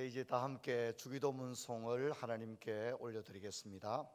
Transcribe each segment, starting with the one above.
이제 다 함께 주기도문송을 하나님께 올려드리겠습니다.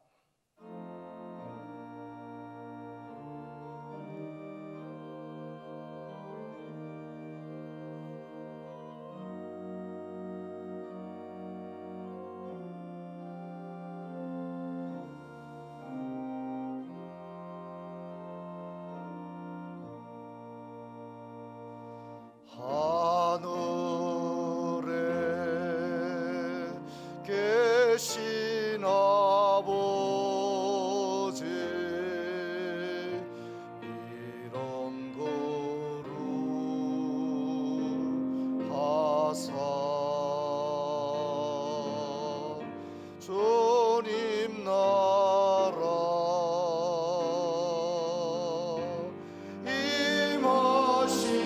계신 아버지 이런 거룩하사 주님 나라 임하시고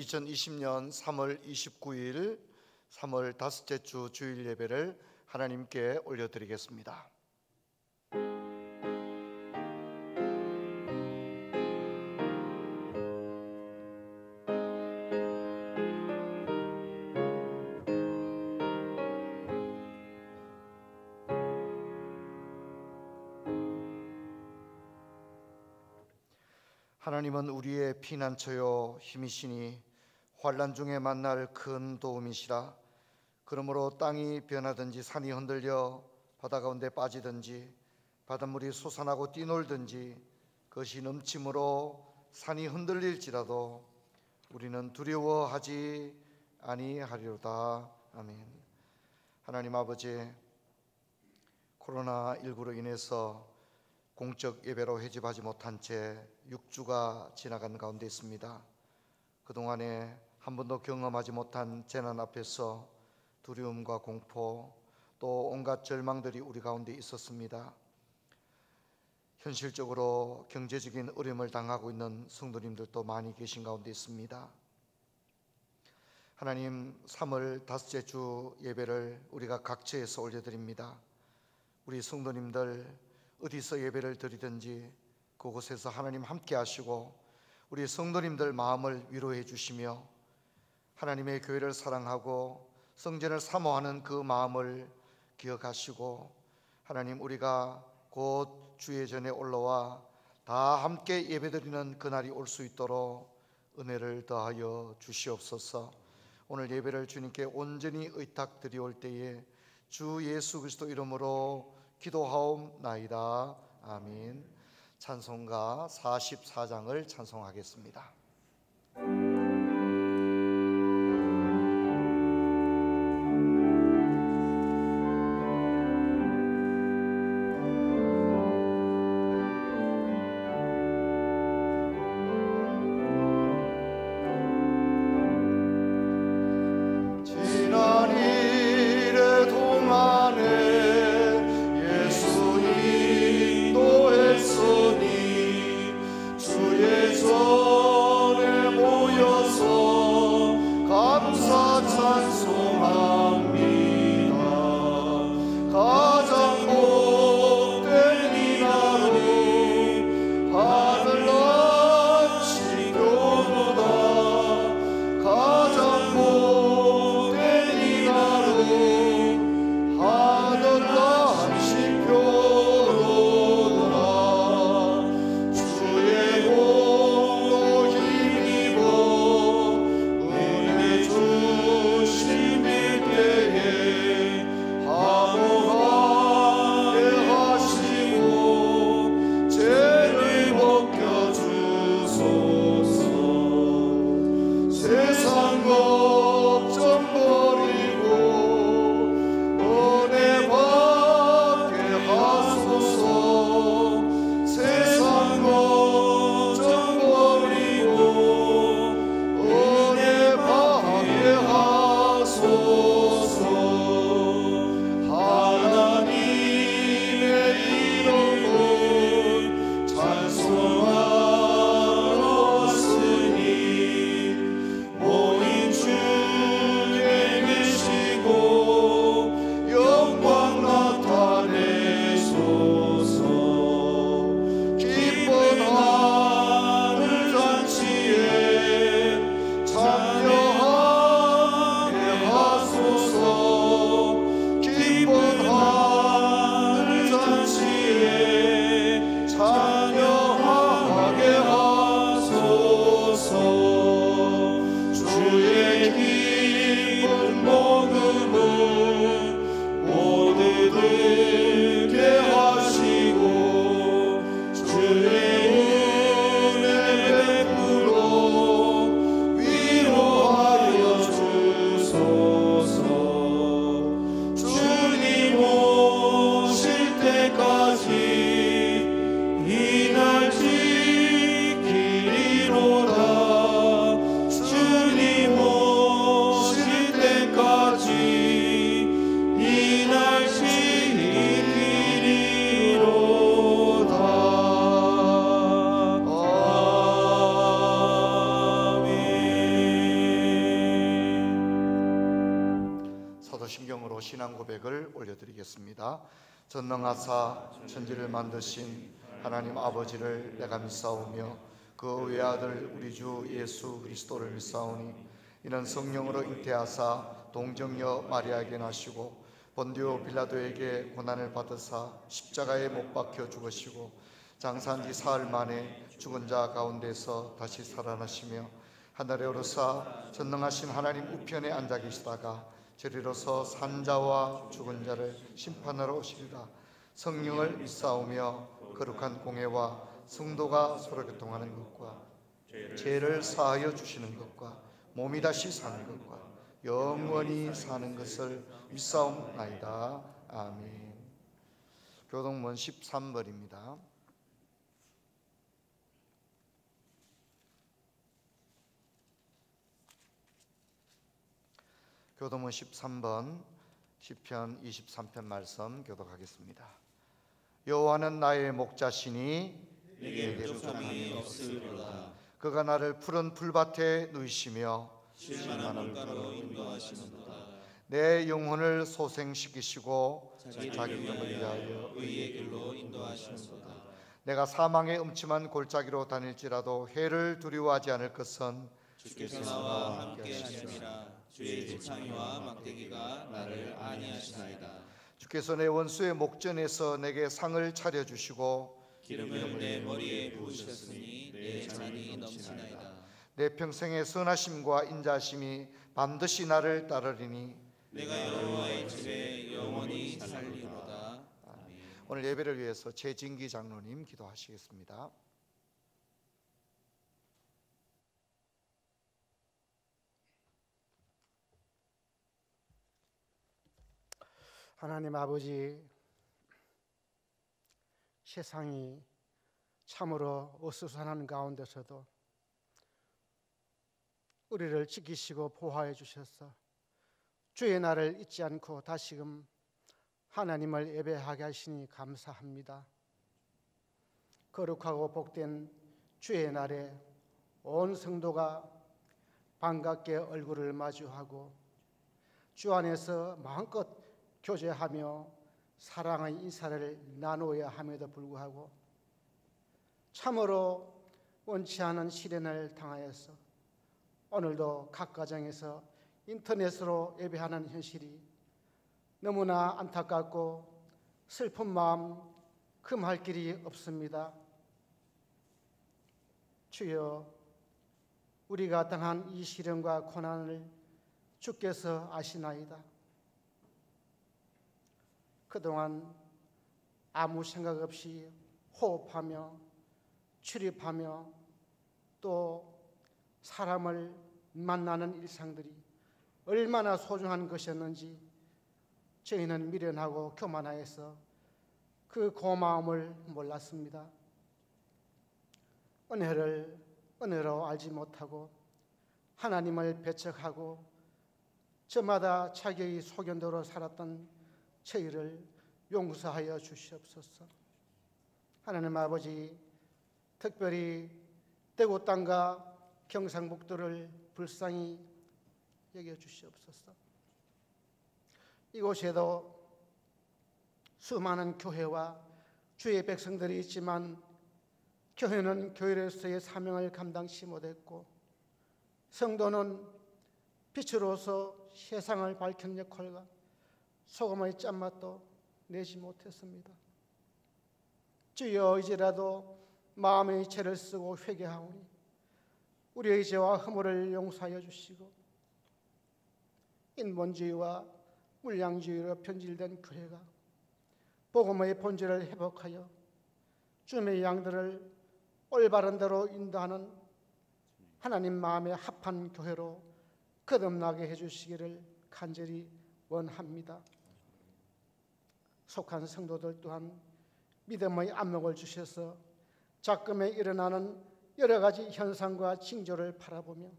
(2020년 3월 29일) 3월 다섯째 주 주일 예배를 하나님께 올려드리겠습니다. 하나님은 우리의 피난처요 힘이시니 환난 중에 만날 큰 도움이시라. 그러므로 땅이 변하든지 산이 흔들려 바다 가운데 빠지든지 바닷물이 솟아나고 뛰놀든지 그것이 넘침으로 산이 흔들릴지라도 우리는 두려워하지 아니하리로다. 아멘. 하나님 아버지, 코로나19로 인해서 공적 예배로 회집하지 못한 채 6주가 지나간 가운데 있습니다. 그동안에 한 번도 경험하지 못한 재난 앞에서 두려움과 공포 또 온갖 절망들이 우리 가운데 있었습니다. 현실적으로 경제적인 어려움을 당하고 있는 성도님들도 많이 계신 가운데 있습니다. 하나님, 3월 다섯째 주 예배를 우리가 각처에서 올려드립니다. 우리 성도님들 어디서 예배를 드리든지 그곳에서 하나님 함께 하시고 우리 성도님들 마음을 위로해 주시며 하나님의 교회를 사랑하고 성전을 사모하는 그 마음을 기억하시고 하나님, 우리가 곧 주의 전에 올라와 다 함께 예배드리는 그날이 올 수 있도록 은혜를 더하여 주시옵소서. 오늘 예배를 주님께 온전히 의탁드리올 때에 주 예수 그리스도 이름으로 기도하옵나이다. 아멘. 찬송가 44장을 찬송하겠습니다. 주의 종 사도신경으로 신앙 고백을 올려드리겠습니다. 전능하사 천지를 만드신 하나님 아버지를 내가 믿사오며 그 외아들 우리 주 예수 그리스도를 믿사오니 이는 성령으로 잉태하사 동정녀 마리아에게 나시고 본디오 빌라도에게 고난을 받으사 십자가에 못 박혀 죽으시고 장사한 지 사흘 만에 죽은 자 가운데서 다시 살아나시며 하늘에 오르사 전능하신 하나님 우편에 앉아 계시다가 저리로서 산자와 죽은 자를 심판하러 오시리라. 성령을 믿사오며 거룩한 공회와 성도가 서로 교통하는 것과 죄를 사하여 주시는 것과 몸이 다시 사는 것과 영원히 사는 것을 믿사옵나이다. 아멘. 교동문 13번입니다. 교동문 13번 시편 23편 말씀 교독하겠습니다. 여호와는 나의 목자시니 내게 부족함이 없으리로다. 그가 나를 푸른 풀밭에 누이시며 쉴만한 물가로 인도하시는도다. 내 영혼을 소생시키시고 자기 이름을 위하여 의의 길로 인도하시는도다. 내가 사망의 음침한 골짜기로 다닐지라도 해를 두려워하지 않을 것은 주께서 나와 함께 하시니라. 주의 지팡이와 막대기가 나를 안위하시나이다. 주께서 내 원수의 목전에서 내게 상을 차려주시고 기름을 내 머리에 부으셨으니 내 잔이 넘치나이다. 내 평생의 선하심과 인자심이 반드시 나를 따르리니 내가 여호와의 집에 영원히 살리로다. 아멘. 오늘 예배를 위해서 최진기 장로님 기도하시겠습니다. 하나님 아버지, 세상이 참으로 어수선한 가운데서도 우리를 지키시고 보호해 주셔서 주의 날을 잊지 않고 다시금 하나님을 예배하게 하시니 감사합니다. 거룩하고 복된 주의 날에 온 성도가 반갑게 얼굴을 마주하고 주 안에서 마음껏 교제하며 사랑의 인사를 나누어야 함에도 불구하고 참으로 원치 않은 시련을 당하여서 오늘도 각 가정에서 인터넷으로 예배하는 현실이 너무나 안타깝고 슬픈 마음 금할 길이 없습니다. 주여, 우리가 당한 이 시련과 고난을 주께서 아시나이다. 그동안 아무 생각 없이 호흡하며 출입하며 또 사람을 만나는 일상들이 얼마나 소중한 것이었는지 저희는 미련하고 교만하여서 그 고마움을 몰랐습니다. 은혜로 알지 못하고 하나님을 배척하고 저마다 자기의 소견대로 살았던 저희를 용서하여 주시옵소서. 하나님 아버지, 특별히 대구 땅과 경상북도를 불쌍히 여겨주시옵소서. 이곳에도 수많은 교회와 주의 백성들이 있지만 교회는 교회로서의 사명을 감당치 못했고 성도는 빛으로서 세상을 밝히는 역할과 소금의 짠맛도 내지 못했습니다. 주여, 이제라도 마음의 죄를 쓰고 회개하오니 우리의 죄와 허물을 용서하여 주시고 인본주의와 물량주의로 변질된 교회가 복음의 본질을 회복하여 주님의 양들을 올바른 대로 인도하는 하나님 마음에 합한 교회로 거듭나게 해주시기를 간절히 원합니다. 속한 성도들 또한 믿음의 안목을 주셔서 작금에 일어나는 여러 가지 현상과 징조를 바라보며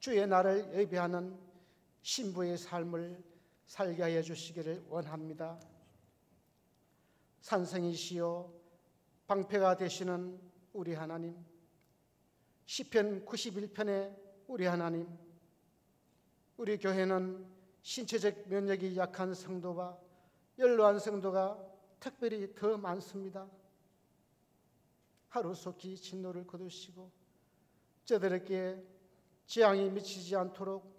주의 날을 예배하는 신부의 삶을 살게 하여 주시기를 원합니다. 산성이시요 방패가 되시는 우리 하나님, 시편 91편의 우리 하나님, 우리 교회는 신체적 면역이 약한 성도와 연로한 성도가 특별히 더 많습니다. 하루속히 진노를 거두시고 저들에게 재앙이 미치지 않도록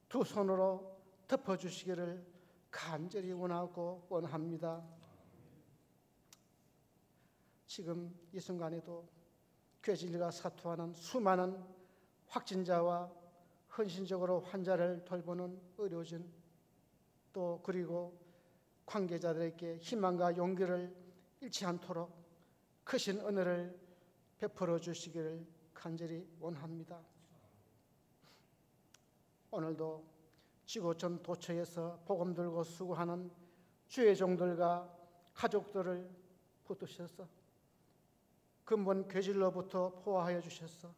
두 손으로 덮어주시기를 간절히 원하고 원합니다. 지금 이 순간에도 괴진리가 사투하는 수많은 확진자와 헌신적으로 환자를 돌보는 의료진, 또 그리고 관계자들에게 희망과 용기를 잃지 않도록 크신 은혜를 베풀어 주시기를 간절히 원합니다. 오늘도 지구촌 도처에서 복음 들고 수고하는 주의 종들과 가족들을 붙드셔서 근본 괴질로부터 보호하여 주셔서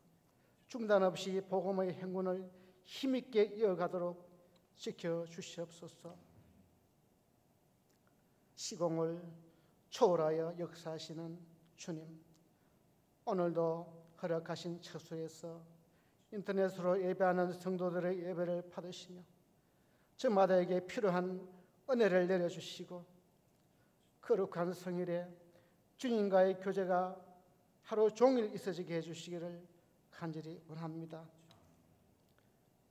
중단 없이 복음의 행군을 힘있게 이어가도록 지켜주시옵소서. 시공을 초월하여 역사하시는 주님, 오늘도 허락하신 처소에서 인터넷으로 예배하는 성도들의 예배를 받으시며 저마다에게 필요한 은혜를 내려주시고 거룩한 성일에 주님과의 교제가 하루 종일 있어지게 해주시기를 간절히 원합니다.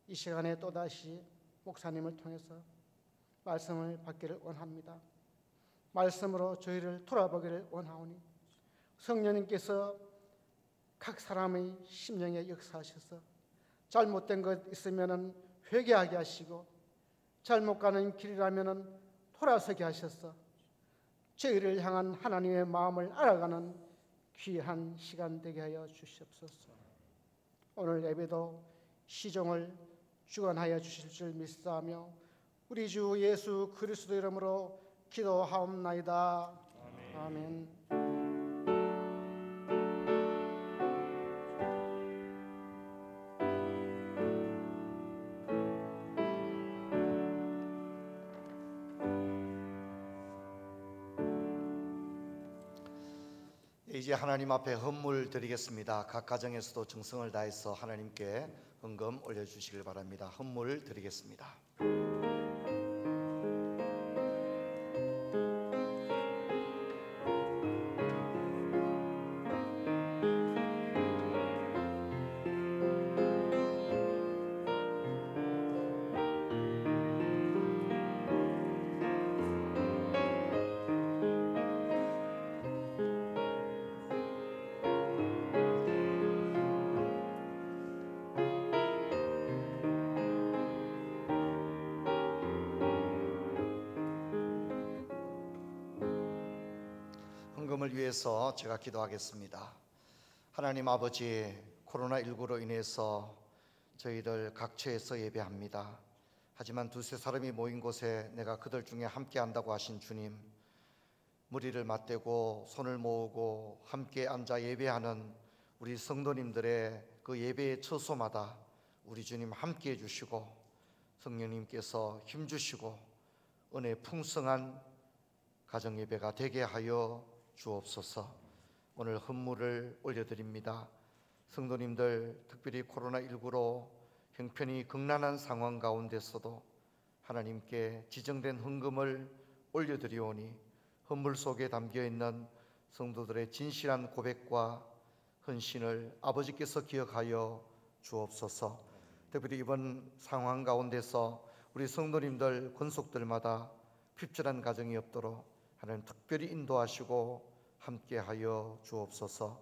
이 시간에 또다시 목사님을 통해서 말씀을 받기를 원합니다. 말씀으로 저희를 돌아보기를 원하오니 성령님께서 각 사람의 심령에 역사하셔서 잘못된 것 있으면 회개하게 하시고 잘못 가는 길이라면 돌아서게 하셔서 저희를 향한 하나님의 마음을 알아가는 귀한 시간 되게 하여 주시옵소서. 오늘 예배도 시종을 주관하여 주실 줄 믿사하며 우리 주 예수 그리스도 이름으로 기도하옵나이다. 아멘. 이제 하나님 앞에 헌물 드리겠습니다. 각 가정에서도 정성을 다해서 하나님께 헌금 올려주시길 바랍니다. 헌물 드리겠습니다. 헌금을 위해서 제가 기도하겠습니다. 하나님 아버지, 코로나19로 인해서 저희들 각처에서 예배합니다. 하지만 두세 사람이 모인 곳에 내가 그들 중에 함께 한다고 하신 주님, 머리를 맞대고 손을 모으고 함께 앉아 예배하는 우리 성도님들의 그 예배의 처소마다 우리 주님 함께 해주시고 성령님께서 힘주시고 은혜 풍성한 가정예배가 되게 하여 주옵소서. 오늘 헌물을 올려드립니다. 성도님들 특별히 코로나19로 형편이 극난한 상황 가운데서도 하나님께 지정된 헌금을 올려드리오니 헌물 속에 담겨있는 성도들의 진실한 고백과 헌신을 아버지께서 기억하여 주옵소서. 특별히 이번 상황 가운데서 우리 성도님들 권속들마다 핍절한 가정이 없도록 하나님 특별히 인도하시고 함께하여 주옵소서.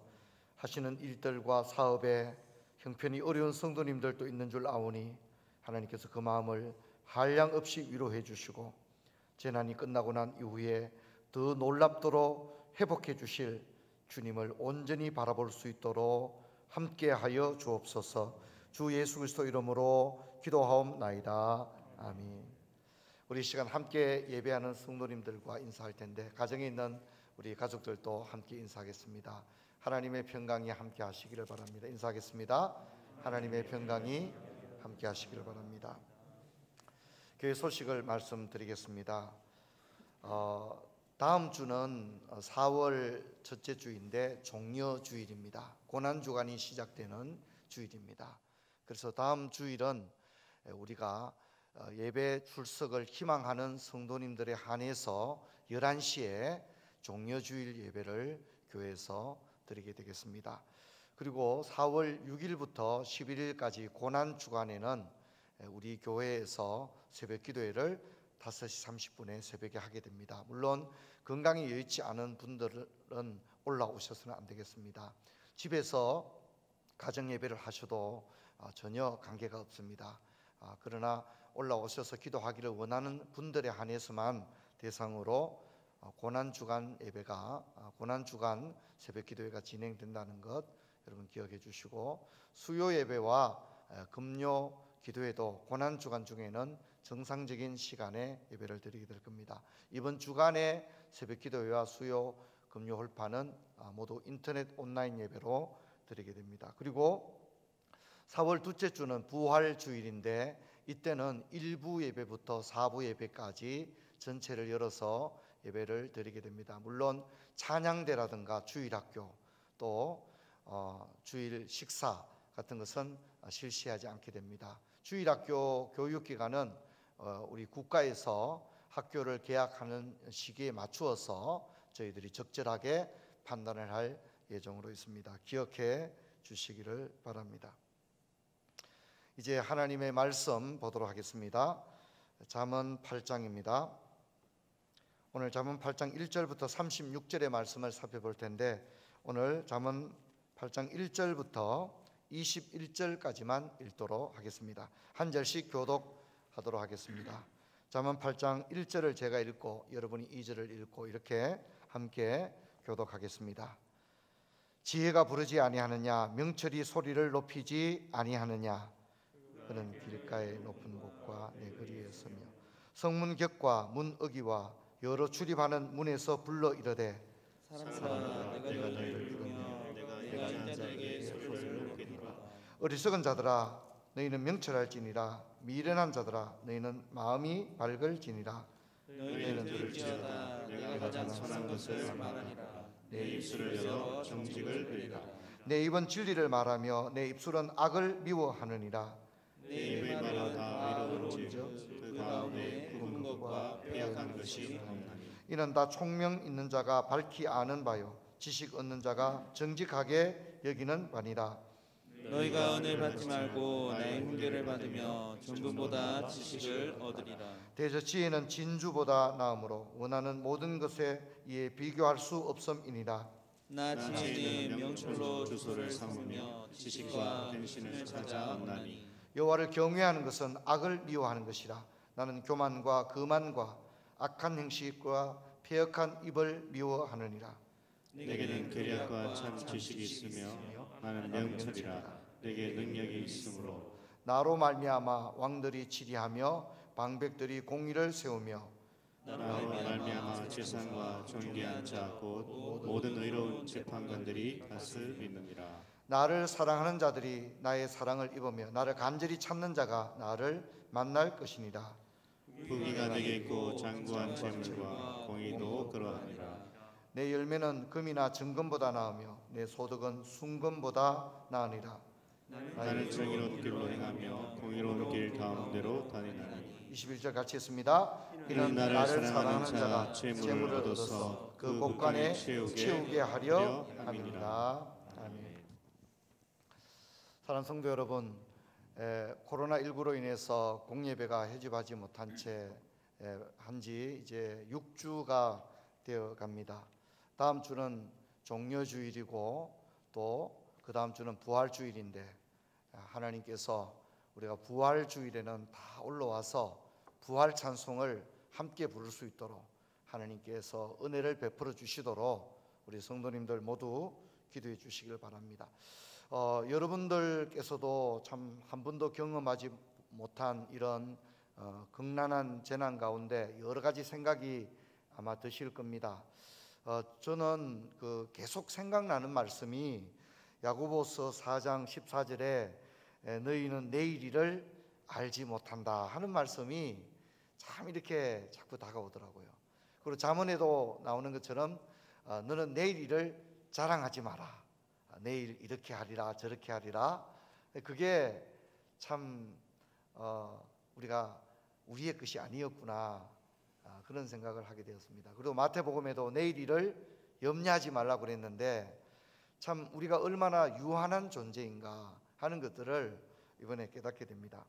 하시는 일들과 사업에 형편이 어려운 성도님들도 있는 줄 아오니 하나님께서 그 마음을 한량없이 위로해 주시고 재난이 끝나고 난 이후에 더 놀랍도록 회복해 주실 주님을 온전히 바라볼 수 있도록 함께하여 주옵소서. 주 예수 그리스도 이름으로 기도하옵나이다. 아멘. 우리 시간 함께 예배하는 성도님들과 인사할 텐데 가정에 있는 우리 가족들도 함께 인사하겠습니다. 하나님의 평강이 함께 하시기를 바랍니다. 인사하겠습니다. 하나님의 평강이 함께 하시기를 바랍니다. 교회 소식을 말씀드리겠습니다. 다음 주는 4월 첫째 주인데 종려주일입니다. 고난주간이 시작되는 주일입니다. 그래서 다음 주일은 우리가 예배 출석을 희망하는 성도님들에 한해서 11시에 종려주일 예배를 교회에서 드리게 되겠습니다. 그리고 4월 6일부터 11일까지 고난주간에는 우리 교회에서 새벽 기도회를 5시 30분에 새벽에 하게 됩니다. 물론 건강이 여의치 않은 분들은 올라오셔서는 안 되겠습니다. 집에서 가정 예배를 하셔도 전혀 관계가 없습니다. 그러나 올라오셔서 기도하기를 원하는 분들에 한해서만 대상으로 고난주간 예배가 고난주간 새벽 기도회가 진행된다는 것 여러분 기억해 주시고, 수요 예배와 금요 기도회도 고난주간 중에는 정상적인 시간에 예배를 드리게 될 겁니다. 이번 주간에 새벽 기도회와 수요 금요 홀파는 모두 인터넷 온라인 예배로 드리게 됩니다. 그리고 4월 둘째 주는 부활주일인데 이때는 1부 예배부터 4부 예배까지 전체를 열어서 예배를 드리게 됩니다. 물론 찬양대라든가 주일학교 또 주일 식사 같은 것은 실시하지 않게 됩니다. 주일학교 교육기간은 우리 국가에서 학교를 개학하는 시기에 맞추어서 저희들이 적절하게 판단을 할 예정으로 있습니다. 기억해 주시기를 바랍니다. 이제 하나님의 말씀 보도록 하겠습니다. 잠언 8장입니다. 오늘 잠언 8장 1절부터 36절의 말씀을 살펴볼 텐데, 오늘 잠언 8장 1절부터 21절까지만 읽도록 하겠습니다. 한 절씩 교독하도록 하겠습니다. 잠언 8장 1절을 제가 읽고 여러분이 2절을 읽고 이렇게 함께 교독하겠습니다. 지혜가 부르지 아니하느냐, 명철이 소리를 높이지 아니하느냐. 그는 길가의 높은 곳과 내 거리에 서며 성문 격과 문 어기와 여러 출입하는 문에서 불러 이르되, 사람들아, 내가 너희를 부르며 내가 앉은 자에게 소리를 높이리라. 어리석은 자들아, 너희는 명철할지니라. 미련한 자들아, 너희는 마음이 밝을지니라. 너희는 들을지어다. 내가 가장 선한 것을 말하니라. 내 입술을 열어 정직을 그리라. 내 입은 진리를 말하며 내 입술은 악을 미워하느니라. 내 입의 말은 다 의로운즉 그 가운데 굽은 것과 폐역한 것이 없나니. 이는 다 총명 있는 자가 밝히 아는 바요, 지식 얻는 자가 정직하게 여기는 바니라. 너희가 은혜를 받지 말고 나의 훈계를 받으며 종근보다 지식을 얻으리라. 대저 지혜는 진주보다 나으므로 원하는 모든 것에 이에 비교할 수 없음이니라. 나 지혜는 명철로 주소를 삼으며 지식과 행신을 찾아 얻나니. 여호와를 경외하는 것은 악을 미워하는 것이라. 나는 교만과 거만과 악한 행실과 패역한 입을 미워하느니라. 내게는 계략과 참 지식이 있으며 나는 명철이라. 내게 능력이 있으므로 나로 말미암아 왕들이 치리하며 방백들이 공의를 세우며 나로 말미암아 재산과 존귀한 자 곧 모든 의로운 재판관들이 탓을 믿느니라. 나를 사랑하는 자들이 나의 사랑을 입으며 나를 간절히 찾는 자가 나를 만날 것이니라. 부귀가 내게 있고 장구한 재물과 공의도 그러하니라. 내 열매는 금이나 정금보다 나으며 내 소득은 순금보다 나으니라. 나는 정의로운 길로 행하며 공의로운 길 가운데로 다니나니. 21절 같이 했습니다. 이는 나를 사랑하는 자가 재물을 얻어서 그 곳간에 채우게 하려 함이니라. 아멘. 사랑하는 성도 여러분, 코로나19로 인해서 공예배가 해집하지 못한 채 한지 이제 6주가 되어 갑니다. 다음 주는 종려주일이고 또 그 다음 주는 부활주일인데, 하나님께서 우리가 부활주일에는 다 올라와서 부활 찬송을 함께 부를 수 있도록 하나님께서 은혜를 베풀어 주시도록 우리 성도님들 모두 기도해 주시길 바랍니다. 여러분들께서도 참 한 번도 경험하지 못한 이런 극난한 재난 가운데 여러 가지 생각이 아마 드실 겁니다. 저는 계속 생각나는 말씀이 야고보서 4장 14절에 너희는 내일 일을 알지 못한다 하는 말씀이 참 이렇게 자꾸 다가오더라고요. 그리고 잠언에도 나오는 것처럼 너는 내일 일을 자랑하지 마라. 내일 이렇게 하리라 저렇게 하리라. 그게 참 우리가 우리의 것이 아니었구나, 그런 생각을 하게 되었습니다. 그리고 마태복음에도 내일 일을 염려하지 말라고 그랬는데 참 우리가 얼마나 유한한 존재인가 하는 것들을 이번에 깨닫게 됩니다.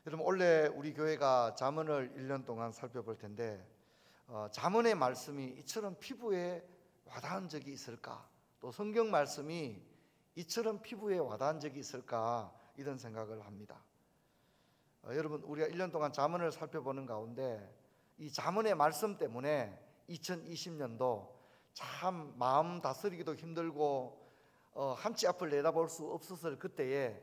여러분, 원래 우리 교회가 잠언을 1년 동안 살펴볼 텐데 잠언의 말씀이 이처럼 피부에 와닿은 적이 있을까? 또 성경 말씀이 이처럼 피부에 와닿은 적이 있을까? 이런 생각을 합니다. 여러분, 우리가 1년 동안 잠언을 살펴보는 가운데 이 잠언의 말씀 때문에 2020년도 참 마음 다스리기도 힘들고 한치 앞을 내다볼 수 없었을 그때에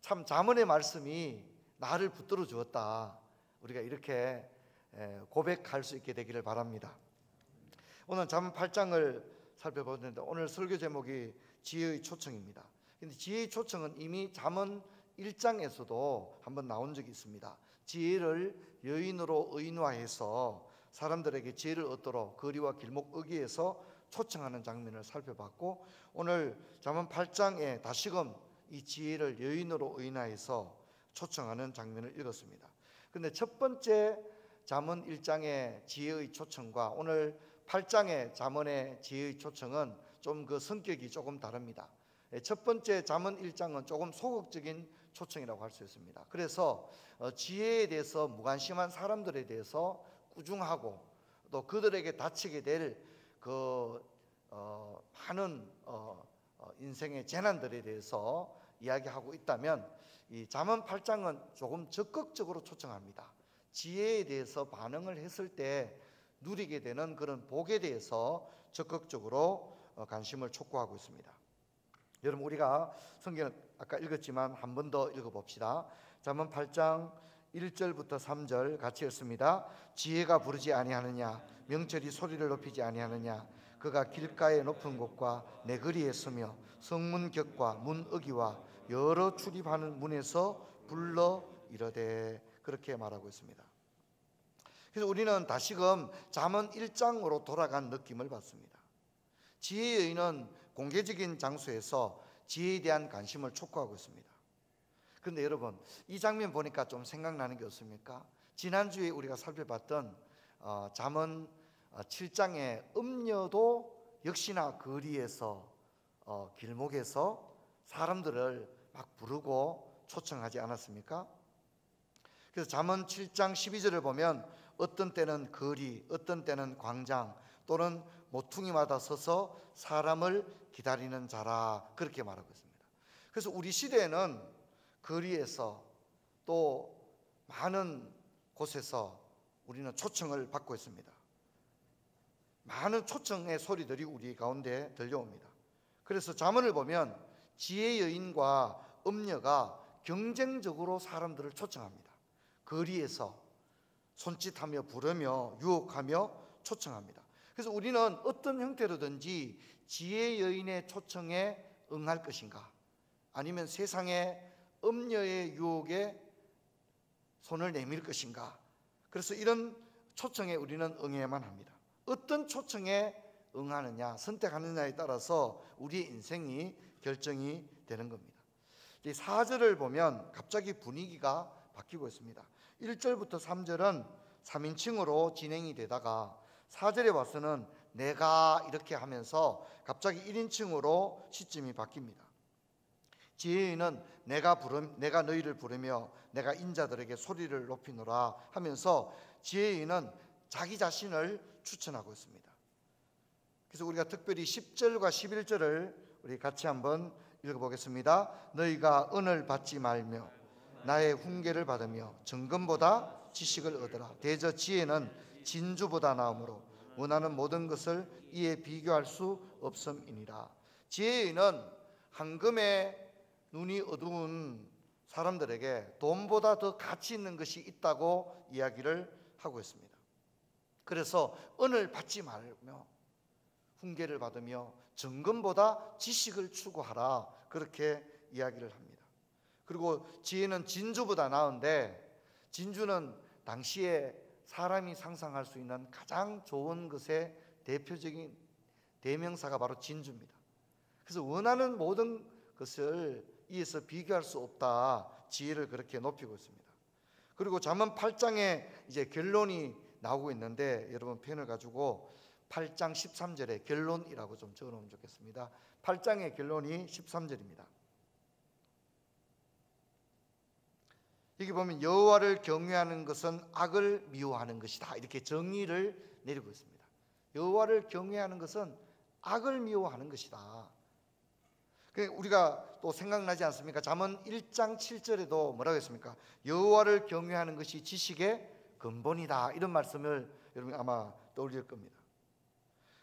참 잠언의 말씀이 나를 붙들어 주었다, 우리가 이렇게 고백할 수 있게 되기를 바랍니다. 오늘 잠언 8장을 살펴보는데 오늘 설교 제목이 지혜의 초청입니다. 근데 지혜의 초청은 이미 잠언 1장에서도 한번 나온 적이 있습니다. 지혜를 여인으로 의인화해서 사람들에게 지혜를 얻도록 거리와 길목 어귀에서 초청하는 장면을 살펴봤고, 오늘 잠언 8장에 다시금 이 지혜를 여인으로 의인화해서 초청하는 장면을 읽었습니다. 그런데 첫 번째 잠언 1장의 지혜의 초청과 오늘 8장의 잠언의 지혜의 초청은 좀 그 성격이 조금 다릅니다. 첫 번째 잠언 1장은 조금 소극적인 초청이라고 할 수 있습니다. 그래서 지혜에 대해서 무관심한 사람들에 대해서 꾸중하고 또 그들에게 닥치게 될 그 많은 인생의 재난들에 대해서 이야기하고 있다면, 이 잠언 8장은 조금 적극적으로 초청합니다. 지혜에 대해서 반응을 했을 때 누리게 되는 그런 복에 대해서 적극적으로 관심을 촉구하고 있습니다. 여러분, 우리가 성경을 아까 읽었지만 한 번 더 읽어봅시다. 잠언 8장 1절부터 3절 같이 읽습니다. 지혜가 부르지 아니하느냐, 명철이 소리를 높이지 아니하느냐. 그가 길가의 높은 곳과 내 거리에 서며 성문 격과 문 어귀와 여러 출입하는 문에서 불러 이르되, 그렇게 말하고 있습니다. 그래서 우리는 다시금 잠언 1장으로 돌아간 느낌을 받습니다. 지혜의 여인은 공개적인 장소에서 지혜에 대한 관심을 촉구하고 있습니다. 그런데 여러분, 이 장면 보니까 좀 생각나는 게 없습니까? 지난주에 우리가 살펴봤던 잠언 7장의 음녀도 역시나 거리에서 길목에서 사람들을 막 부르고 초청하지 않았습니까? 그래서 잠언 7장 12절을 보면 어떤 때는 거리, 어떤 때는 광장, 또는 모퉁이마다 서서 사람을 기다리는 자라, 그렇게 말하고 있습니다. 그래서 우리 시대에는 거리에서 또 많은 곳에서 우리는 초청을 받고 있습니다. 많은 초청의 소리들이 우리 가운데 들려옵니다. 그래서 잠언을 보면 지혜 여인과 음녀가 경쟁적으로 사람들을 초청합니다. 거리에서 손짓하며 부르며 유혹하며 초청합니다. 그래서 우리는 어떤 형태로든지 지혜 여인의 초청에 응할 것인가, 아니면 세상의 음녀의 유혹에 손을 내밀 것인가. 그래서 이런 초청에 우리는 응해야만 합니다. 어떤 초청에 응하느냐, 선택하느냐에 따라서 우리의 인생이 결정이 되는 겁니다. 이 4절을 보면 갑자기 분위기가 바뀌고 있습니다. 1절부터 3절은 3인칭으로 진행이 되다가 4절에 와서는 내가 이렇게 하면서 갑자기 1인칭으로 시점이 바뀝니다. 지혜인은 내가 너희를 부르며 내가 인자들에게 소리를 높이노라 하면서 지혜인은 자기 자신을 추천하고 있습니다. 그래서 우리가 특별히 10절과 11절을 우리 같이 한번 읽어보겠습니다. 너희가 은을 받지 말며 나의 훈계를 받으며 정금보다 지식을 얻으라. 대저 지혜는 진주보다 나으므로 원하는 모든 것을 이에 비교할 수 없음이니라. 지혜인은 황금에 눈이 어두운 사람들에게 돈보다 더 가치 있는 것이 있다고 이야기를 하고 있습니다. 그래서 은을 받지 말며 훈계를 받으며 정금보다 지식을 추구하라, 그렇게 이야기를 합니다. 그리고 지혜는 진주보다 나은데, 진주는 당시에 사람이 상상할 수 있는 가장 좋은 것의 대표적인 대명사가 바로 진주입니다. 그래서 원하는 모든 것을 이에서 비교할 수 없다, 지혜를 그렇게 높이고 있습니다. 그리고 잠언 8장에 이제 결론이 나오고 있는데 여러분 펜을 가지고 8장 13절에 결론이라고 좀 적어놓으면 좋겠습니다. 8장의 결론이 13절입니다. 여기 보면 여호와를 경외하는 것은 악을 미워하는 것이다, 이렇게 정의를 내리고 있습니다. 여호와를 경외하는 것은 악을 미워하는 것이다. 우리가 또 생각나지 않습니까? 잠언 1장 7절에도 뭐라고 했습니까? 여호와를 경외하는 것이 지식의 근본이다, 이런 말씀을 여러분 아마 떠올릴 겁니다.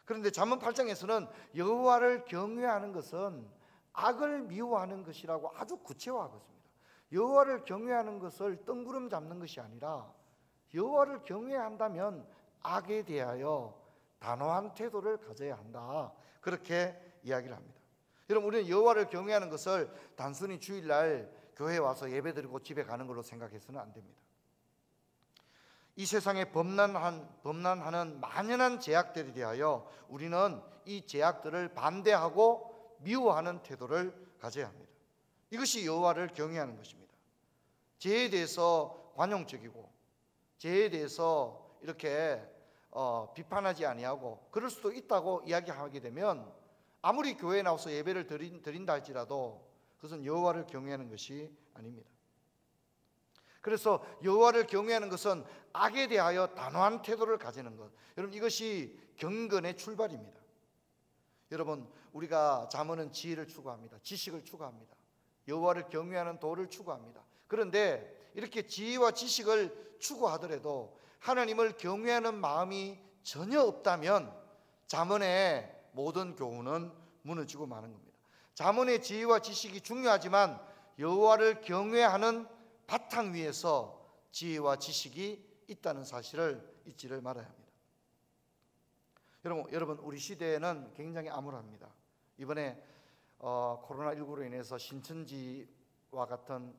그런데 잠언 8장에서는 여호와를 경외하는 것은 악을 미워하는 것이라고 아주 구체화하고 있습니다. 여호와를 경외하는 것을 뜬구름 잡는 것이 아니라 여호와를 경외한다면 악에 대하여 단호한 태도를 가져야 한다, 그렇게 이야기를 합니다. 여러분, 우리는 여호와를 경외하는 것을 단순히 주일날 교회에 와서 예배드리고 집에 가는 걸로 생각해서는 안 됩니다. 이 세상에 범람하는 만연한 제약들에 대하여 우리는 이 제약들을 반대하고 미워하는 태도를 가져야 합니다. 이것이 여호와를 경외하는 것입니다. 죄에 대해서 관용적이고 죄에 대해서 이렇게 비판하지 아니하고, 그럴 수도 있다고 이야기하게 되면 아무리 교회에 나와서 예배를 드린다 할지라도 그것은 여호와를 경외하는 것이 아닙니다. 그래서 여호와를 경외하는 것은 악에 대하여 단호한 태도를 가지는 것, 여러분 이것이 경건의 출발입니다. 여러분, 우리가 잠언은 지혜를 추구합니다. 지식을 추구합니다. 여호와를 경외하는 도를 추구합니다. 그런데 이렇게 지혜와 지식을 추구하더라도 하나님을 경외하는 마음이 전혀 없다면 잠언의 모든 교훈은 무너지고 마는 겁니다. 잠언의 지혜와 지식이 중요하지만 여호와를 경외하는 바탕 위에서 지혜와 지식이 있다는 사실을 잊지를 말아야 합니다. 여러분, 우리 시대에는 굉장히 암울합니다. 이번에 코로나19로 인해서 신천지와 같은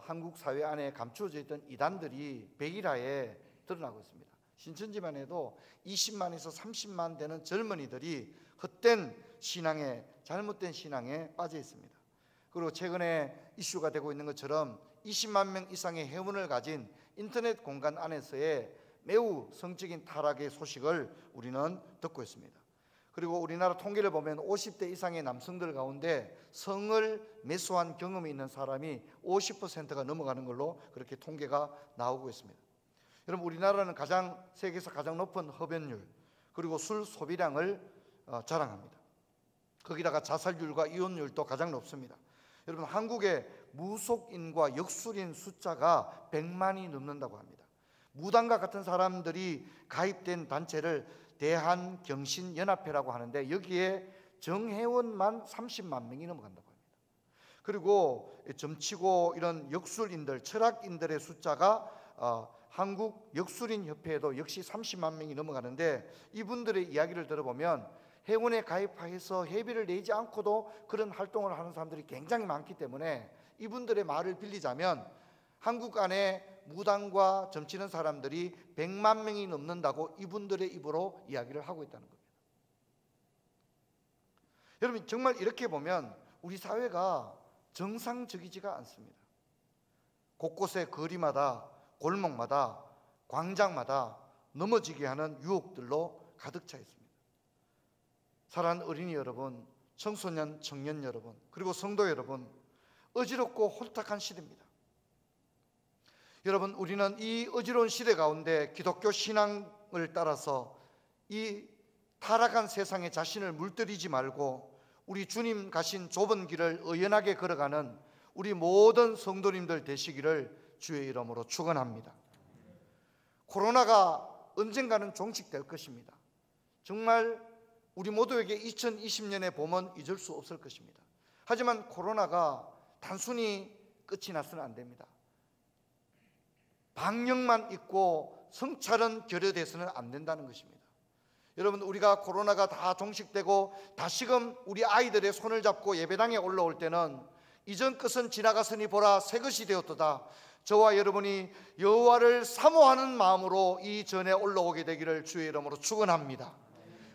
한국 사회 안에 감추어져 있던 이단들이 백일하에 드러나고 있습니다. 신천지만 해도 20만에서 30만 되는 젊은이들이 헛된 신앙에, 잘못된 신앙에 빠져 있습니다. 그리고 최근에 이슈가 되고 있는 것처럼 20만 명 이상의 회원을 가진 인터넷 공간 안에서의 매우 성적인 타락의 소식을 우리는 듣고 있습니다. 그리고 우리나라 통계를 보면 50대 이상의 남성들 가운데 성을 매수한 경험이 있는 사람이 50%가 넘어가는 걸로 그렇게 통계가 나오고 있습니다. 여러분, 우리나라는 세계에서 가장 높은 흡연율, 그리고 술 소비량을 자랑합니다. 거기다가 자살률과 이혼율도 가장 높습니다. 여러분, 한국의 무속인과 역술인 숫자가 100만이 넘는다고 합니다. 무당과 같은 사람들이 가입된 단체를 대한경신연합회라고 하는데 여기에 정회원만 30만 명이 넘어간다고 합니다. 그리고 점치고 이런 역술인들, 철학인들의 숫자가 한국 역술인협회에도 역시 30만 명이 넘어가는데, 이분들의 이야기를 들어보면 회원에 가입해서 회비를 내지 않고도 그런 활동을 하는 사람들이 굉장히 많기 때문에 이분들의 말을 빌리자면 한국 안에 무당과 점치는 사람들이 100만 명이 넘는다고 이분들의 입으로 이야기를 하고 있다는 겁니다. 여러분, 정말 이렇게 보면 우리 사회가 정상적이지가 않습니다. 곳곳에 거리마다, 골목마다, 광장마다 넘어지게 하는 유혹들로 가득 차 있습니다. 사랑하는 어린이 여러분, 청소년, 청년 여러분, 그리고 성도 여러분, 어지럽고 혼탁한 시대입니다. 여러분, 우리는 이 어지러운 시대 가운데 기독교 신앙을 따라서 이 타락한 세상에 자신을 물들이지 말고 우리 주님 가신 좁은 길을 의연하게 걸어가는 우리 모든 성도님들 되시기를 주의 이름으로 축원합니다. 코로나가 언젠가는 종식될 것입니다. 정말 우리 모두에게 2020년의 봄은 잊을 수 없을 것입니다. 하지만 코로나가 단순히 끝이 나서는 안 됩니다. 방역만 있고 성찰은 결여돼서는 안 된다는 것입니다. 여러분, 우리가 코로나가 다 종식되고 다시금 우리 아이들의 손을 잡고 예배당에 올라올 때는 이전 것은 지나갔으니 보라 새 것이 되었도다. 저와 여러분이 여호와를 사모하는 마음으로 이 전에 올라오게 되기를 주의 이름으로 축원합니다.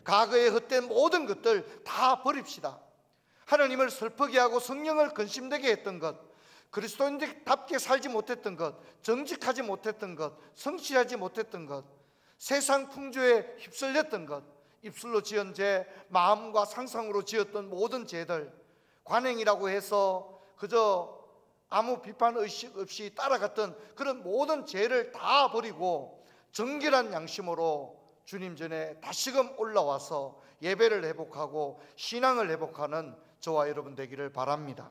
과거의 헛된 모든 것들 다 버립시다. 하나님을 슬프게 하고 성령을 근심되게 했던 것, 그리스도인답게 살지 못했던 것, 정직하지 못했던 것, 성실하지 못했던 것, 세상 풍조에 휩쓸렸던 것, 입술로 지은 죄, 마음과 상상으로 지었던 모든 죄들, 관행이라고 해서 그저 아무 비판 의식 없이 따라갔던 그런 모든 죄를 다 버리고 정결한 양심으로 주님 전에 다시금 올라와서 예배를 회복하고 신앙을 회복하는 저와 여러분 되기를 바랍니다.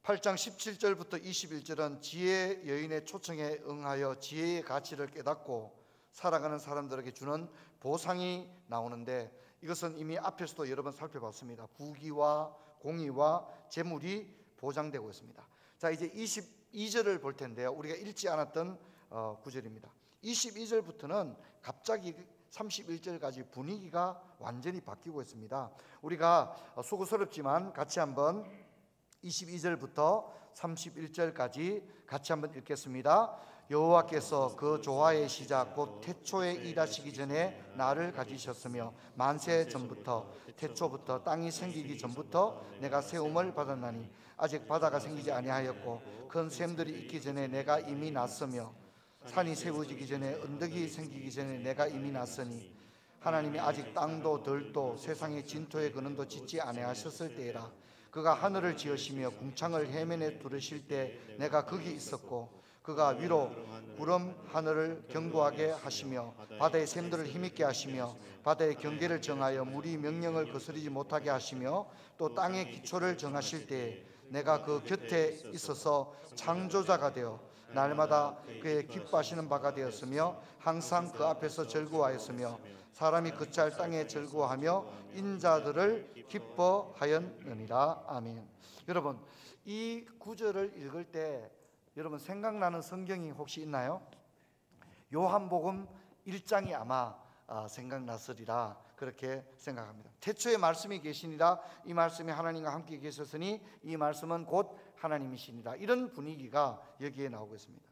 8장 17절부터 21절은 지혜 여인의 초청에 응하여 지혜의 가치를 깨닫고 살아가는 사람들에게 주는 보상이 나오는데, 이것은 이미 앞에서도 여러 번 살펴봤습니다. 부귀와 공의와 재물이 보장되고 있습니다. 자, 이제 22절을 볼 텐데요, 우리가 읽지 않았던 구절입니다. 22절부터는 갑자기 31절까지 분위기가 완전히 바뀌고 있습니다. 우리가 수고스럽지만 같이 한번 22절부터 31절까지 같이 한번 읽겠습니다. 여호와께서 그 조화의 시작 곧 태초에 일하시기 전에 나를 가지셨으며 만세 전부터 태초부터 땅이 생기기 전부터 내가 세움을 받았나니 아직 바다가 생기지 아니하였고 큰 샘들이 있기 전에 내가 이미 났으며 산이 세워지기 전에 언덕이 생기기 전에 내가 이미 났으니 하나님이 아직 땅도 들도 세상의 진토의 근원도 짓지 아니하셨을 때에라. 그가 하늘을 지으시며 궁창을 해면에 두르실 때 내가 거기 있었고 그가 위로 구름 하늘을 견고하게 하시며 바다의 샘들을 힘있게 하시며 바다의 경계를 정하여 물이 명령을 거스르지 못하게 하시며 또 땅의 기초를 정하실 때 내가 그 곁에 있어서 창조자가 되어 날마다 그의 기뻐하시는 바가 되었으며 항상 그 앞에서 즐거워하였으며 사람이 그 짤 땅에 즐거워하며 인자들을 기뻐하였느니라. 아멘. 여러분, 이 구절을 읽을 때 여러분 생각나는 성경이 혹시 있나요? 요한복음 1장이 아마 생각났으리라 그렇게 생각합니다. 태초에 말씀이 계시니라. 이 말씀이 하나님과 함께 계셨으니 이 말씀은 곧 하나님이시니라. 이런 분위기가 여기에 나오고 있습니다.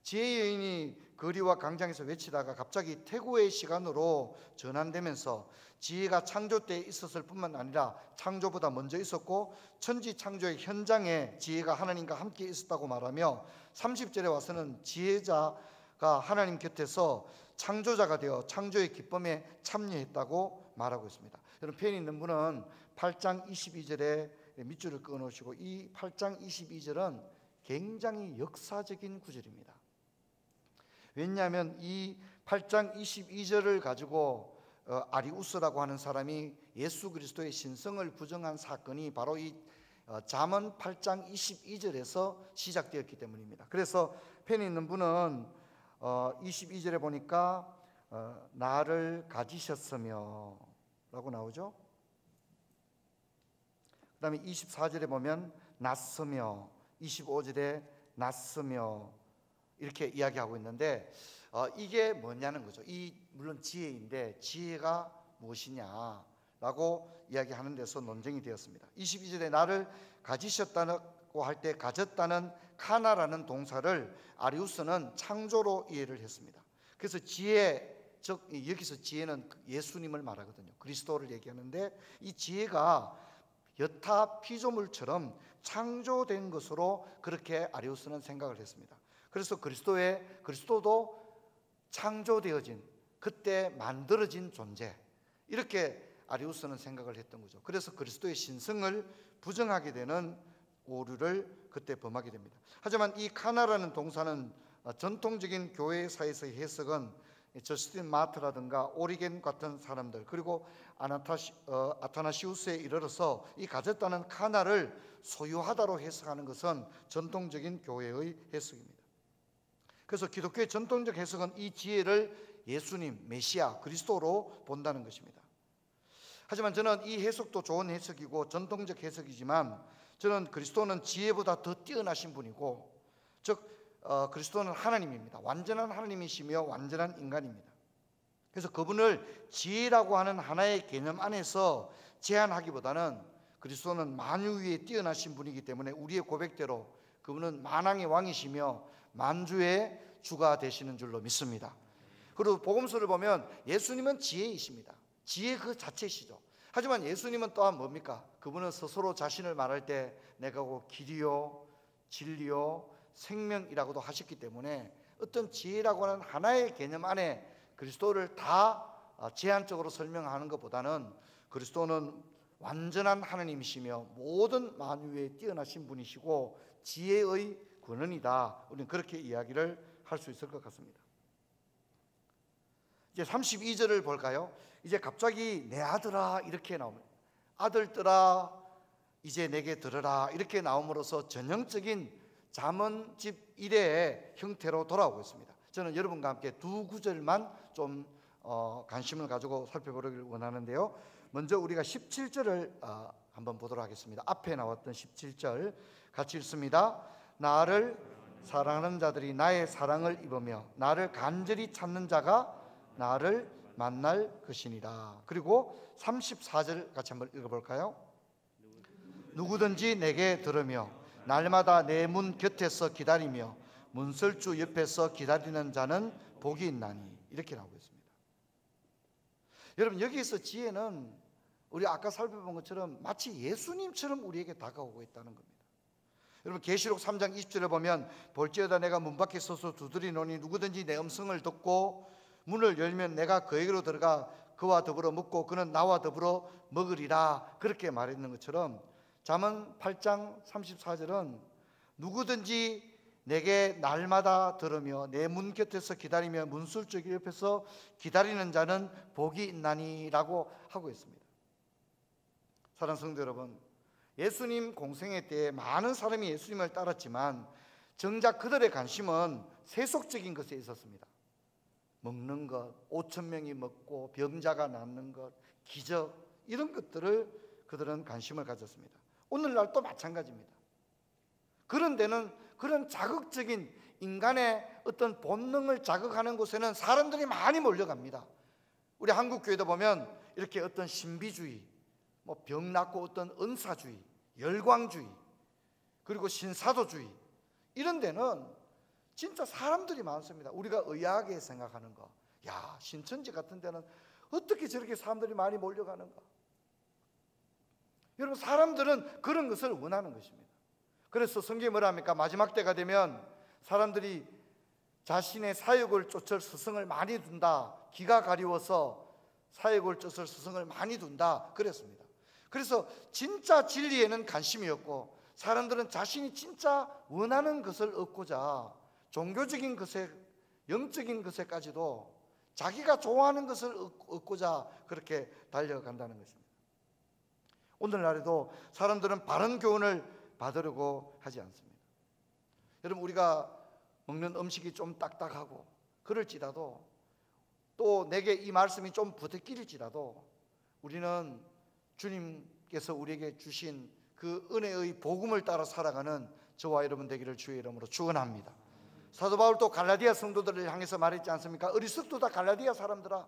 지혜 여인이 거리와 광장에서 외치다가 갑자기 태고의 시간으로 전환되면서 지혜가 창조 때에 있었을 뿐만 아니라 창조보다 먼저 있었고 천지 창조의 현장에 지혜가 하나님과 함께 있었다고 말하며 30절에 와서는 지혜자가 하나님 곁에서 창조자가 되어 창조의 기쁨에 참여했다고 말하고 있습니다. 여러분, 펜이 있는 분은 8장 22절에 밑줄을 그어놓으시고, 이 8장 22절은 굉장히 역사적인 구절입니다. 왜냐하면 이 8장 22절을 가지고 아리우스라고 하는 사람이 예수 그리스도의 신성을 부정한 사건이 바로 이 잠언 8장 22절에서 시작되었기 때문입니다. 그래서 펜이 있는 분은 22절에 보니까 나를 가지셨으며 라고 나오죠. 그 다음에 24절에 보면 났으며, 25절에 났으며 이렇게 이야기하고 있는데 이게 뭐냐는 거죠. 물론 지혜인데 지혜가 무엇이냐라고 이야기하는 데서 논쟁이 되었습니다. 22절에 나를 가지셨다고 할 때 가졌다는 카나라는 동사를 아리우스는 창조로 이해를 했습니다. 그래서 지혜, 즉 여기서 지혜는 예수님을 말하거든요. 그리스도를 얘기하는데 이 지혜가 여타 피조물처럼 창조된 것으로 그렇게 아리우스는 생각을 했습니다. 그래서 그리스도도 창조되어진, 그때 만들어진 존재, 이렇게 아리우스는 생각을 했던 거죠. 그래서 그리스도의 신성을 부정하게 되는 오류를 그때 범하게 됩니다. 하지만 이 카나라는 동사는 전통적인 교회사에서의 해석은 저스틴 마트라든가 오리겐 같은 사람들, 그리고 아타나시우스에 이르러서 이 가졌다는 카나를 소유하다로 해석하는 것은 전통적인 교회의 해석입니다. 그래서 기독교의 전통적 해석은 이 지혜를 예수님, 메시아, 그리스도로 본다는 것입니다. 하지만 저는 이 해석도 좋은 해석이고 전통적 해석이지만 저는 그리스도는 지혜보다 더 뛰어나신 분이고, 즉 그리스도는 하나님입니다. 완전한 하나님이시며 완전한 인간입니다. 그래서 그분을 지혜라고 하는 하나의 개념 안에서 제한하기보다는 그리스도는 만유 위에 뛰어나신 분이기 때문에 우리의 고백대로 그분은 만왕의 왕이시며 만주의 주가 되시는 줄로 믿습니다. 그리고 복음서를 보면 예수님은 지혜이십니다. 지혜 그 자체시죠. 하지만 예수님은 또한 뭡니까? 그분은 스스로 자신을 말할 때 내가 곧 길이요 진리요 생명이라고도 하셨기 때문에 어떤 지혜라고 하는 하나의 개념 안에 그리스도를 다 제한적으로 설명하는 것보다는 그리스도는 완전한 하나님이시며 모든 만유에 뛰어나신 분이시고 지혜의 근원이다. 우리는 그렇게 이야기를 할 수 있을 것 같습니다. 이제 32절을 볼까요? 이제 갑자기 내 아들아 이렇게 나옵니다. 아들들아 이제 내게 들으라 이렇게 나옴으로써 전형적인 잠언집 1의 형태로 돌아오고 있습니다. 저는 여러분과 함께 두 구절만 좀 관심을 가지고 살펴보기를 원하는데요. 먼저 우리가 17절을 한번 보도록 하겠습니다. 앞에 나왔던 17절 같이 읽습니다. 나를 사랑하는 자들이 나의 사랑을 입으며 나를 간절히 찾는 자가 나를 만날 것이니라. 그리고 34절 같이 한번 읽어볼까요? 누구든지 내게 들으며 날마다 내 문 곁에서 기다리며 문설주 옆에서 기다리는 자는 복이 있나니. 이렇게 나오고 있습니다. 여러분 여기에서 지혜는 우리 아까 살펴본 것처럼 마치 예수님처럼 우리에게 다가오고 있다는 겁니다. 여러분 계시록 3장 20절에 보면 볼지어다 내가 문 밖에 서서 두드리노니 누구든지 내 음성을 듣고 문을 열면 내가 그에게로 들어가 그와 더불어 먹고 그는 나와 더불어 먹으리라. 그렇게 말했는 것처럼 잠언 8장 34절은 누구든지 내게 날마다 들으며 내 문 곁에서 기다리며 문술주 옆에서 기다리는 자는 복이 있나니라고 하고 있습니다. 사랑하는 성도 여러분, 예수님 공생애 때에 많은 사람이 예수님을 따랐지만 정작 그들의 관심은 세속적인 것에 있었습니다. 먹는 것, 5,000명이 먹고 병자가 낫는 것, 기적 이런 것들을 그들은 관심을 가졌습니다. 오늘날도 마찬가지입니다. 그런 데는 그런 자극적인 인간의 어떤 본능을 자극하는 곳에는 사람들이 많이 몰려갑니다. 우리 한국 교회도 보면 이렇게 어떤 신비주의, 병 낫고 어떤 은사주의, 열광주의, 그리고 신사도주의 이런 데는 진짜 사람들이 많습니다. 우리가 의아하게 생각하는 거, 야 신천지 같은 데는 어떻게 저렇게 사람들이 많이 몰려가는가? 여러분 사람들은 그런 것을 원하는 것입니다. 그래서 성경이 뭐라 합니까? 마지막 때가 되면 사람들이 자신의 사역을 쫓을 스승을 많이 둔다. 기가 가리워서 사역을 쫓을 스승을 많이 둔다 그랬습니다. 그래서 진짜 진리에는 관심이 없고 사람들은 자신이 진짜 원하는 것을 얻고자 종교적인 것에, 영적인 것에까지도 자기가 좋아하는 것을 얻고자 그렇게 달려간다는 것입니다. 오늘날에도 사람들은 바른 교훈을 받으려고 하지 않습니다. 여러분 우리가 먹는 음식이 좀 딱딱하고 그럴지라도 또 내게 이 말씀이 좀 부대낄지라도 우리는 주님께서 우리에게 주신 그 은혜의 복음을 따라 살아가는 저와 여러분 되기를 주의 이름으로 축원합니다. 사도 바울도 갈라디아 성도들을 향해서 말했지 않습니까? 어리석도다 갈라디아 사람들아,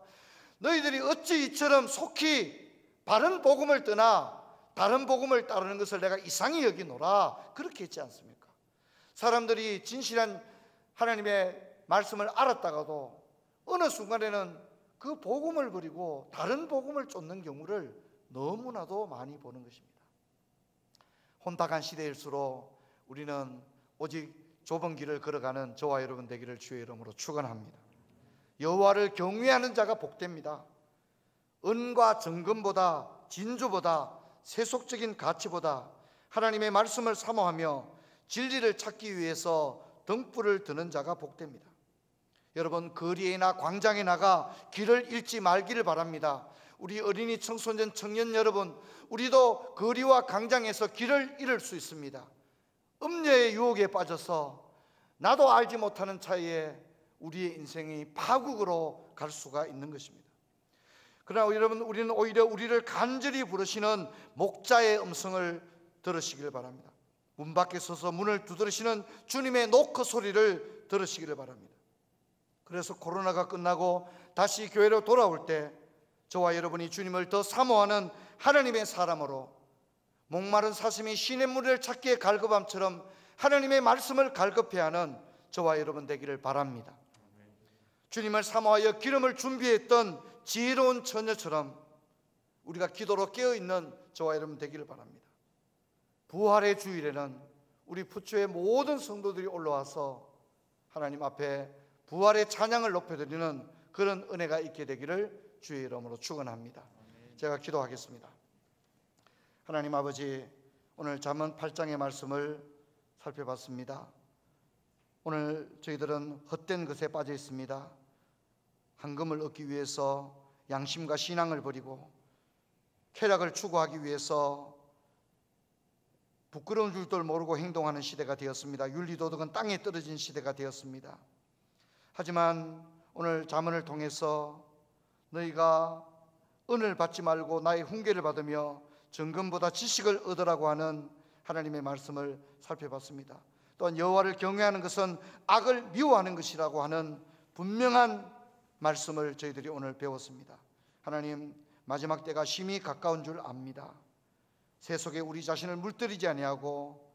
너희들이 어찌 이처럼 속히 바른 복음을 떠나 다른 복음을 따르는 것을 내가 이상히 여기노라. 그렇게 했지 않습니까? 사람들이 진실한 하나님의 말씀을 알았다가도 어느 순간에는 그 복음을 버리고 다른 복음을 쫓는 경우를 너무나도 많이 보는 것입니다. 혼탁한 시대일수록 우리는 오직 좁은 길을 걸어가는 저와 여러분 되기를 주의 이름으로 축원합니다. 여호와를 경외하는 자가 복됩니다. 은과 정금보다, 진주보다, 세속적인 가치보다 하나님의 말씀을 사모하며 진리를 찾기 위해서 등불을 드는 자가 복됩니다. 여러분 거리에나 광장에 나가 길을 잃지 말기를 바랍니다. 우리 어린이, 청소년, 청년 여러분, 우리도 거리와 광장에서 길을 잃을 수 있습니다. 음녀의 유혹에 빠져서 나도 알지 못하는 차이에 우리의 인생이 파국으로 갈 수가 있는 것입니다. 그러나 여러분 우리는 오히려 우리를 간절히 부르시는 목자의 음성을 들으시기를 바랍니다. 문 밖에 서서 문을 두드리시는 주님의 노크 소리를 들으시기를 바랍니다. 그래서 코로나가 끝나고 다시 교회로 돌아올 때 저와 여러분이 주님을 더 사모하는 하나님의 사람으로 목마른 사슴이 시냇물을 찾기에 갈급함처럼 하나님의 말씀을 갈급해하는 저와 여러분 되기를 바랍니다. 주님을 사모하여 기름을 준비했던 지혜로운 처녀처럼 우리가 기도로 깨어있는 저와 여러분 되기를 바랍니다. 부활의 주일에는 우리 부초의 모든 성도들이 올라와서 하나님 앞에 부활의 찬양을 높여드리는 그런 은혜가 있게 되기를 주의 이름으로 축원합니다. 제가 기도하겠습니다. 하나님 아버지, 오늘 잠언 8장의 말씀을 살펴봤습니다. 오늘 저희들은 헛된 것에 빠져 있습니다. 황금을 얻기 위해서 양심과 신앙을 버리고 쾌락을 추구하기 위해서 부끄러운 줄도 모르고 행동하는 시대가 되었습니다. 윤리도덕은 땅에 떨어진 시대가 되었습니다. 하지만 오늘 잠언을 통해서 너희가 은을 받지 말고 나의 훈계를 받으며 정금보다 지식을 얻으라고 하는 하나님의 말씀을 살펴봤습니다. 또한 여호와를 경외하는 것은 악을 미워하는 것이라고 하는 분명한 말씀을 저희들이 오늘 배웠습니다. 하나님, 마지막 때가 심히 가까운 줄 압니다. 세속에 우리 자신을 물들이지 아니하고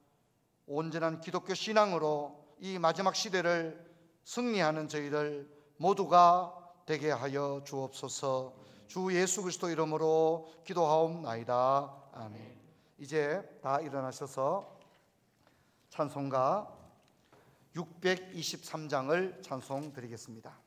온전한 기독교 신앙으로 이 마지막 시대를 승리하는 저희들 모두가 되게 하여 주옵소서. 주 예수 그리스도 이름으로 기도하옵나이다. 아멘. 이제 다 일어나셔서 찬송가 623장을 찬송 드리겠습니다.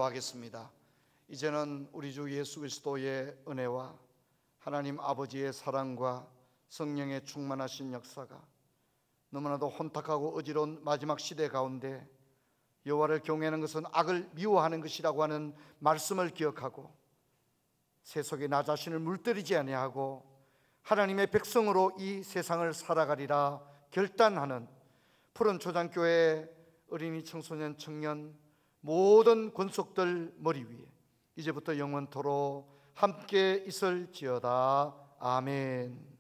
기도하겠습니다. 이제는 우리 주 예수 그리스도의 은혜와 하나님 아버지의 사랑과 성령의 충만하신 역사가 너무나도 혼탁하고 어지러운 마지막 시대 가운데 여호와를 경외하는 것은 악을 미워하는 것이라고 하는 말씀을 기억하고 세속에 나 자신을 물들이지 아니하고 하나님의 백성으로 이 세상을 살아가리라 결단하는 푸른 초장교회 어린이, 청소년, 청년 모든 권속들 머리 위에 이제부터 영원토록 함께 있을지어다. 아멘.